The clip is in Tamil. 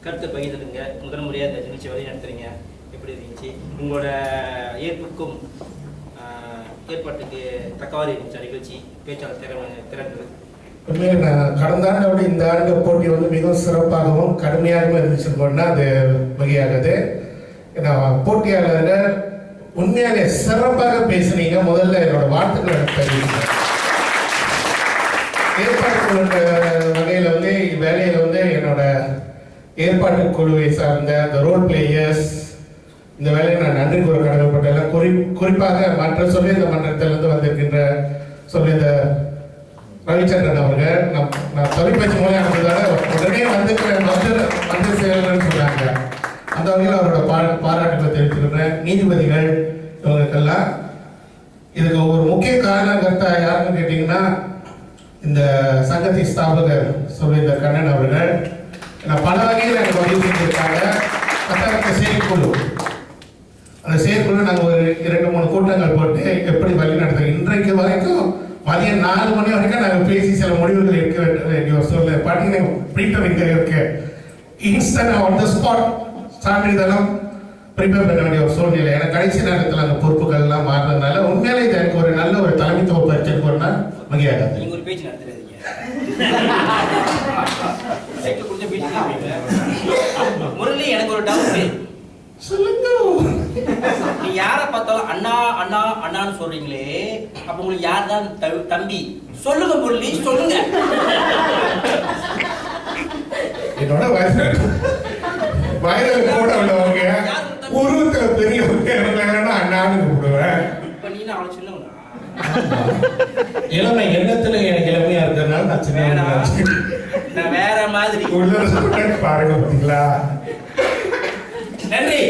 கருத்தை பகிர்ந்துடுங்க. முதல் முறையாக இந்த நிகழ்ச்சி வழி நடத்துறீங்க, எப்படி இருந்துச்சு? உங்களோட ஏற்பாட்டுக்கு தக்கவாறு இருந்துச்சு நிகழ்ச்சி, பேச்சாளர் திறன்கள்? உண்மையில நான் கடந்த ஆண்டை விட இந்த ஆண்டு போட்டி வந்து மிகவும் சிறப்பாகவும் கடுமையாகவும் இருந்துச்சுன்னு போனால் அது வகையாகுது. போட்டியாளர்கள் உண்மையாக சிறப்பாக பேசுனீங்க. முதல்ல என்னோட வாழ்த்துக்களை தெரிவிக்கிறேன். ஏற்பாட்டு வகையில் வந்து வேலையில் வந்து என்னோட ஏற்பாட்டு குழுவை சார்ந்த அந்த ரோல் பிளேயர்ஸ் இந்த வேலையை நான் நன்றி கூற கடமைப்பட்டேன். குறிப்பாக மற்ற சொல்லியிருந்த மன்றத்திலிருந்து வந்திருக்கின்ற சொல்லியிருந்த ரவிச்சந்திரன் அவர்கள் நான் தொலைபேசி மூலம் இருந்ததால உடனே வந்து செயல்கள்னு சொன்னாங்க. அந்த வகையில் அவரோட பாராட்டுகளை தெரிவித்துக்கிறேன். நீதிபதிகள் இவங்களுக்கெல்லாம் இதுக்கு ஒரு முக்கிய காரணகர்த்தா யாருன்னு கேட்டீங்கன்னா இந்த சங்கத்தின் ஸ்தாபகர் சொல்லியிருந்த கண்ணன் அவர்கள். நான் பல வகையில் எனக்கு பதிவு செஞ்சிருக்காங்க. பத்தகத்த செயற்குழு, அந்த செயற்குழு நாங்கள் ஒரு 2-3 கூட்டங்கள் போட்டு எப்படி வழி நடத்துறோம். இன்றைக்கு வரைக்கும் மதியம் 4 மணி வரைக்கும் நாங்கள் பேசி சில முடிவுகள் எடுக்க வேண்டிய ஒரு சூழ்நிலை. பார்த்தீங்கன்னா ப்ரிப்பேர் இங்கே இருக்கு, இன்ஸ்டன்ட் ஆன் த ஸ்பாட் சான்றிதழும் ப்ரிப்பேர் பண்ண வேண்டிய ஒரு சூழ்நிலை. எனக்கு கடைசி நேரத்தில் அந்த பொறுப்புகள் எல்லாம் மாறுறதுனால உண்மையிலே இது எனக்கு ஒரு நல்ல ஒரு தலைமைத்துவ பரிச்சைக்கு ஒரு நாள் வகையாகாது. நீங்க ஒரு பேச்சு நடத்துறீங்க, முரளி எனக்கு ஒரு டவுட். சொல்லுங்க. நீ யாரை பார்த்தாலும் அண்ணா அண்ணா அண்ணான்னு சொல்றீங்களே, அப்ப உங்களுக்கு யார் தான் தம்பி? சொல்லுங்க முரளி, சொல்லுங்க. என்னோட வயதில் கூட உள்ளவங்க, உருவத்துல பெரியவங்க அண்ணான்னு கூப்பிடுவேன். இப்ப நீ அவனை சின்னவனா? இளமை எண்ணத்துல எனக்கு இளமையா இருக்கிறதுனால நான் சின்ன வேற மாதிரி பாருங்க. பார்த்தீங்களா? நன்றி.